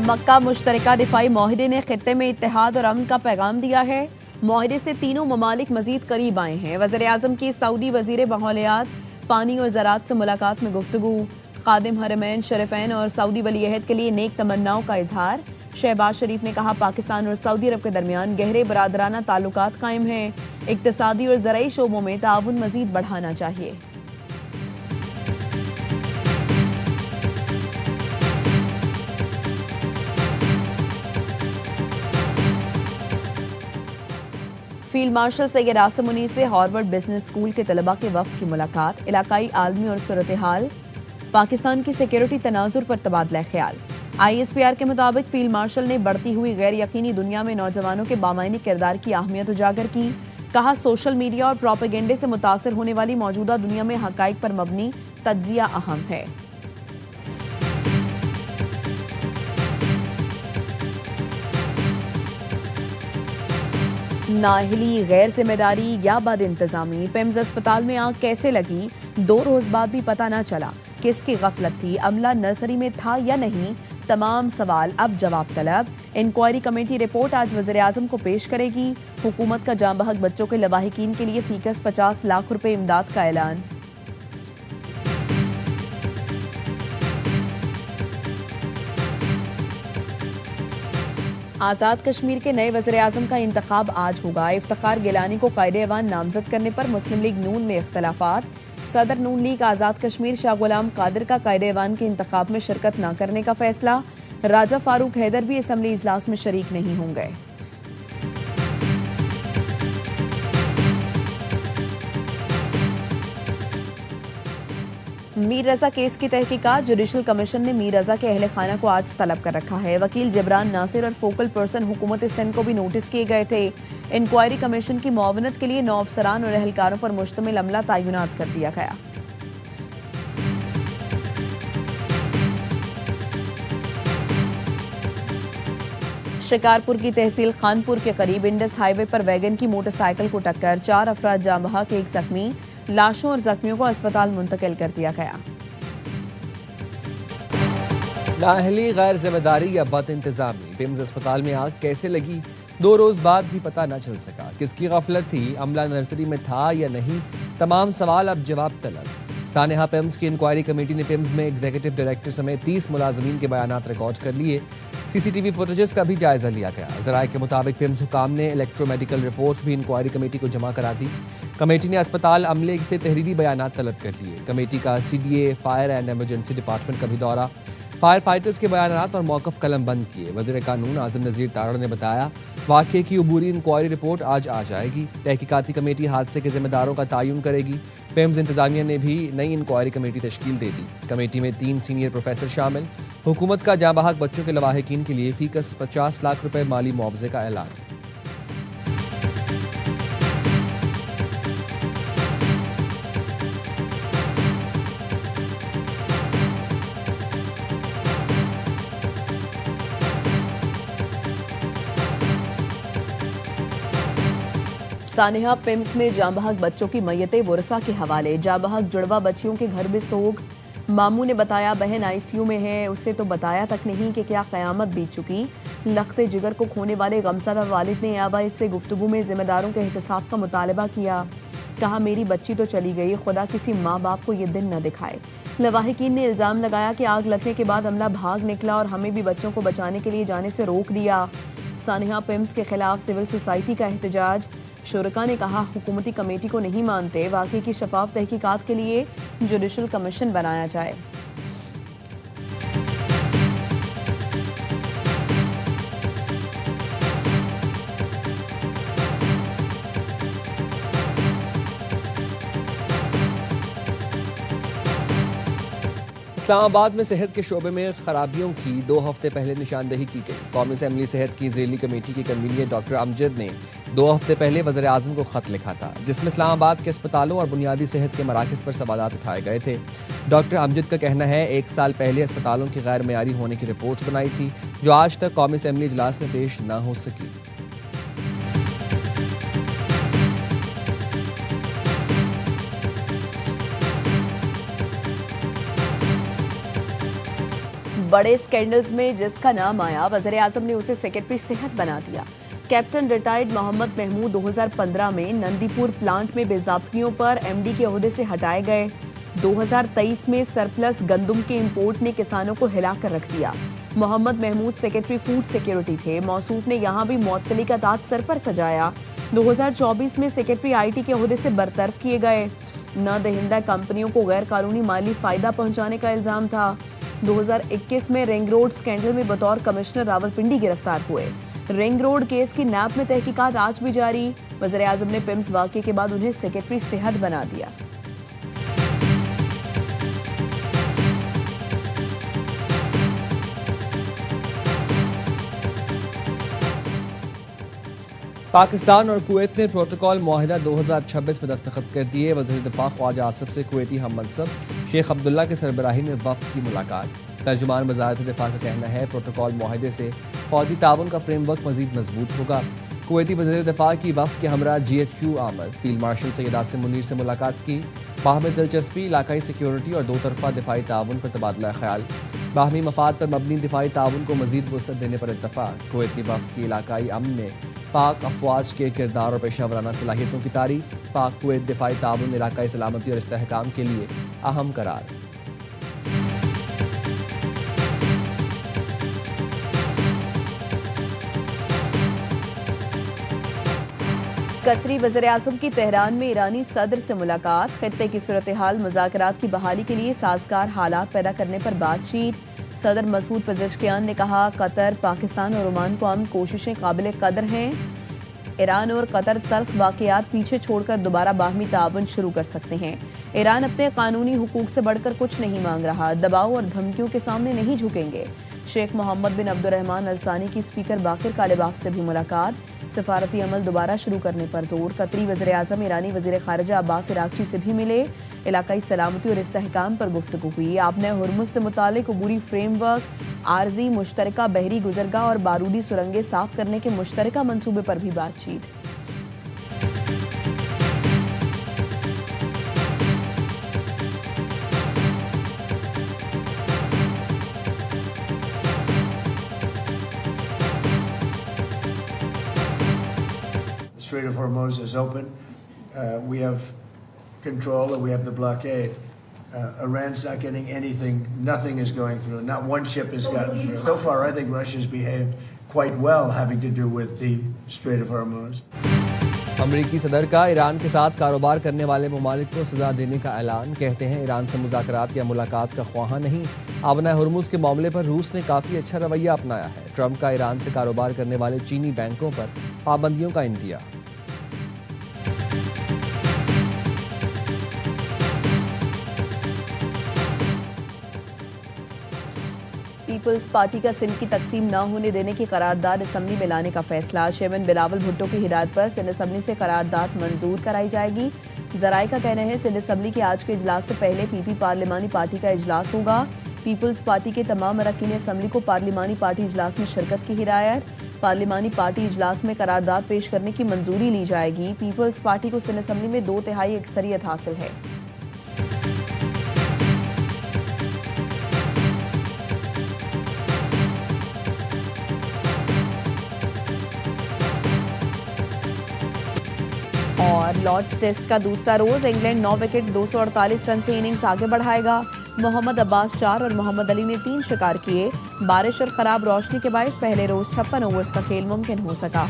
मक्का मुश्तरका दिफाई माहिदे ने खित्ते में इत्तेहाद और अमन का पैगाम दिया है। माहिदे से तीनों ममालिक मजीद करीब आए हैं। वज़ीर आज़म की सऊदी वज़ीर माहौलियात, पानी और ज़राअत से मुलाकात में गुफ्तगू। खादिम हरमैन शरीफैन और सऊदी वली अहद के लिए नेक तमन्नाओं का इजहार। शहबाज शरीफ ने कहा, पाकिस्तान और सऊदी अरब के दरमियान गहरे बरादराना ताल्लुकात कायम हैं। इक्तिसादी और ज़रई शोबों में ताउन मजीद बढ़ाना चाहिए। फील्ड मार्शल सैयद आसिम मुनीर से हार्वर्ड बिजनेस स्कूल के तलबा के वफ्द की मुलाकात। इलाकाई आलमी और सूरत हाल, पाकिस्तान की सिक्योरिटी तनाजुर पर तबादला ख्याल। ISPR के मुताबिक फील्ड मार्शल ने बढ़ती हुई गैर यकीनी दुनिया में नौजवानों के बामायनी किरदार की अहमियत उजागर की। कहा, सोशल मीडिया और प्रोपेगेंडे से मुतासर होने वाली मौजूदा दुनिया में हकाइक पर मबनी तज्जिया अहम है। नाअहली, गैर जिम्मेदारी या बद इंतजामी। पिम्स अस्पताल में आग कैसे लगी, 2 रोज बाद भी पता न चला। किसकी गफलत थी, अमला नर्सरी में था या नहीं, तमाम सवाल अब जवाब तलब। इंक्वायरी कमेटी रिपोर्ट आज वज़ीर आज़म को पेश करेगी। हुकूमत का जाँ बहक बच्चों के लवाहिकीन के लिए फीकस 50 लाख रुपए इमदाद का ऐलान। आज़ाद कश्मीर के नए वज़ीर आज़म का इंतखाब आज होगा। इफ्तिखार गिलानी को कायदे-ए-वान नामजद करने पर मुस्लिम लीग नून में इख्तलाफात। सदर नून लीग आज़ाद कश्मीर शाह गुलाम कादिर का कायदे-ए-वान के इंतखाब में शिरकत न करने का फैसला। राजा फारूक हैदर भी असम्बली इजलास में शरीक नहीं होंगे। मीर रजा केस की तहकीकात। जुडिशल कमीशन ने मीर रजा के अहले खाना को आज तलब कर रखा है। वकील जबरान नासिर और फोकल पर्सन हुकूमत सिंध को भी नोटिस किए गए थे। इंक्वायरी कमीशन की मुआवनत के लिए 9 अफसरान और एहलकारों पर मुश्तमिल अमला तैनात कर दिया गया। शिकारपुर की तहसील खानपुर के करीब इंडस हाईवे पर वैगन की मोटरसाइकिल को टक्कर, 4 अफराद जाँ बहक, 1 जख्मी। लाशों और जख्मियों को अस्पताल मुंतकिल कर दिया गया। नाअहली, गैर जिम्मेदारी या बद इंतजामी। पिम्स अस्पताल में आग कैसे लगी, 2 रोज बाद भी पता न चल सका। किसकी गफलत थी, अमला नर्सरी में था या नहीं, तमाम सवाल अब जवाब तलब। सानेहा पिम्स की इंक्वायरी कमेटी ने पिम्स में एग्जीक्यूटिव डायरेक्टर समेत 30 मुलाजमीन के बयानात रिकॉर्ड कर लिए। CCTV फुटेजेस का भी जायजा लिया गया। ज़राए के मुताबिक पिम्स हुकाम ने इलेक्ट्रोमेडिकल रिपोर्ट भी इंक्वायरी कमेटी को जमा करा दी। कमेटी ने अस्पताल अमले से तहरीरी बयानात तलब कर लिए। कमेटी का CDA, fire and emergency department का भी दौरा। फायर फाइटर्स के बयानात और मौकफ कलम बंद किए। वज़ीर कानून आज़म नज़ीर तारड़ ने बताया, वाक़े की अबूरी इंक्वायरी रिपोर्ट आज आ जाएगी। तहकीकाती कमेटी हादसे के जिम्मेदारों का तयन करेगी। पिम्स इंतजामिया ने भी नई इंक्वायरी कमेटी तश्कील दे दी। कमेटी में 3 सीनियर प्रोफेसर शामिल। हुकूमत का जाँ बहक बच्चों के लवाहिकीन के लिए फीकस 50 लाख रुपए माली मुआवजे का ऐलान। सानेहा पिम्स में जाँ बहक बच्चों की मैयतें वरसा के हवाले। जाँ बहक जुड़वा बच्चियों के घर में सोग। मामू ने बताया, बहन ICU में है, उसे तो बताया तक नहीं कि क्या क़यामत बीत चुकी। लख्ते जिगर को खोने वाले गमज़दा वालिद ने आबाद से गुफ्तगू में जिम्मेदारों के एहतसाब का मुतालबा किया। कहा, मेरी बच्ची तो चली गई, खुदा किसी माँ बाप को ये दिन न दिखाए। लवाहिकीन ने इल्ज़ाम लगाया कि आग लगने के बाद अमला भाग निकला और हमें भी बच्चों को बचाने के लिए जाने से रोक दिया। सानेहा पिम्स के खिलाफ सिविल सोसाइटी का एहतजाज। शुरका ने कहा, हुकूमती कमेटी को नहीं मानते, वाक़े की शफाफ तहकीकात के लिए जुडिशल कमीशन बनाया जाए। इस्लामाबाद में सेहत के शोबे में खराबियों की 2 हफ्ते पहले निशानदही की गई। कौमी असम्बली सेहत की ज़ेली कमेटी के कन्वीनर डॉक्टर अमजद ने 2 हफ्ते पहले वज़ीर आज़म को ख़त लिखा था, जिसमें इस्लामाबाद के अस्पतालों और बुनियादी सेहत के मराकज़ पर सवालात उठाए गए थे। डॉक्टर अमजद का कहना है, 1 साल पहले अस्पतालों की गैर मेयारी होने की रिपोर्ट बनाई थी, जो आज तक कौमी असम्बली इजलास में पेश न हो सकी। बड़े स्कैंडल्स में जिसका नाम आया, वज़ीर आज़म ने उसे सेक्रेटरी सेहत बना दिया। कैप्टन रिटायर्ड मोहम्मद महमूद 2015 में नंदीपुर प्लांट में बेज़ाब्तियों पर एमडी के ओहदे से हटाए गए। 2023 में सरप्लस गंदम के इंपोर्ट ने किसानों को हिलाकर रख दिया। Mohammad Mahmood secretary food security थे। मौसूफ ने यहाँ भी मुअत्तली का ताज सर पर सजाया। 2024 में सेक्रेटरी आईटी के ओहदे से बरतरफ किए गए। न दहिंदा कंपनियों को गैर कानूनी माली फायदा पहुंचाने का इल्जाम था। 2021 में रिंग रोड स्कैंडल में बतौर कमिश्नर रावलपिंडी गिरफ्तार हुए। रिंग रोड केस की नैब में तहकीकात आज भी जारी। वज़ीर आज़म ने पिम्स वाक़े के बाद उन्हें सेक्रेटरी सेहत बना दिया। पाकिस्तान और कुवैत ने प्रोटोकॉल मुआहिदा 2026 में दस्तखत कर दिए। वज़ीर दिफा ख्वाजा आसिफ से कुवैती हम मनसब शेख अब्दुल्ला के सरबराही में वफ़द की मुलाकात। तर्जुमान वज़ारत दिफा का कहना है प्रोटोकॉल मुआहिदे से फ़ौजी ताउन का फ्रेमवर्क मज़ीद मजबूत होगा। कुवैती वज़ीर दिफा की वफ़द के हमरा GHQ आमद फील्ड मार्शल सैयद आसिम मुनीर से मुलाकात की। बाहमी दिलचस्पी, इलाकाई सिक्योरिटी और दो तरफा दिफाई ताउन पर तबादला ख्याल। बाहमी मफाद पर मबनी दिफाई ताउन को मज़ीद वुसअत देने पर इत्तफ़ाक़। कुवैत की वफ़द की इलाकाई अमन में पाक अफवाज के किरदार और पेशा वराना सलाहियतों की तारीफ। पाक कुवैत दिफाई ताउन इलाकाई सलामती और इस्तेहकाम के लिए अहम करार। कतरी वज़ीर आज़म की तेहरान में ईरानी सदर से मुलाकात। खित्ते की सूरत हाल, मुज़ाकरात की बहाली के लिए साजगार हालात पैदा करने पर बातचीत। सदर मसूद पेज़ेश्कियान ने कहा कतर, पाकिस्तान और ओमान को अमन कोशिशें काबिल कदर हैं। ईरान और कतर तल्ख वाक़यात पीछे छोड़कर दोबारा बाहमी ताउन शुरू कर सकते हैं। ईरान अपने कानूनी हुकूक से बढ़कर कुछ नहीं मांग रहा, दबाव और धमकियों के सामने नहीं झुकेंगे। शेख मोहम्मद बिन अब्दुर्रहमान अल सानी की स्पीकर बाकिर कालिबाग से भी मुलाकात। सफारती अमल दोबारा शुरू करने पर जोर। कतरी वज़ीर आज़म ईरानी वज़ीर ख़ारिजा अब्बास इराक़ची से भी मिले। इलाकाई सलामती और इस्तेहकाम पर गुफ्तगू हुई। आपने हुर्मुज़ से मुतालिक अबूरी फ्रेमवर्क, आर्जी मुश्तरका बहरी गुज़रगाह और बारूदी सुरंगें साफ करने के मुश्तरका मंसूबे पर भी बातचीत। Strait of Hormuz is open. We have control and we have the blockade. Iran's not getting anything. Nothing is going through. Not one ship has gotten through. So far, I think Russia's behaved quite well having to do with the Strait of Hormuz. अमरीकी सदर का Iran के साथ कारोबार करने वाले ममालिक को सजा देने का ऐलान। कहते हैं ईरान से मुज़ाकरात या मुलाकात का ख्वाह नहीं। आबना हुर्मुज़ के मामले पर रूस ने काफ़ी अच्छा रवैया अपनाया है। ट्रंप का ईरान से कारोबार करने वाले चीनी बैंकों पर पाबंदियों का इंदिया। पीपल्स पार्टी का सिंध की तकसीम न होने देने की करारदाद असम्बली में लाने का फैसला। चेयरमैन बिलावल भुट्टो की हिदायत पर सिंध असम्बली से करारदाद मंजूर कराई जाएगी। ज़राए का कहना है सिंध असम्बली के आज के इजलास से पहले पीपी पार्लिमानी पार्टी का इजलास होगा। पीपल्स पार्टी के तमाम अरकान असम्बली को पार्लिमानी पार्टी इजलास में शिरकत की हिदायत। पार्लिमानी पार्टी इजलास में करारदाद पेश करने की मंजूरी ली जाएगी। पीपल्स पार्टी को सिंध असम्बली में 2/3 अक्सरियत हासिल है। और लॉर्ड्स टेस्ट का दूसरा रोज इंग्लैंड 9 विकेट 248 रन से इनिंग्स आगे बढ़ाएगा। मोहम्मद अब्बास 4 और मोहम्मद अली ने 3 शिकार किए। बारिश और खराब रोशनी के बायस पहले रोज 56 ओवर्स का खेल मुमकिन हो सका।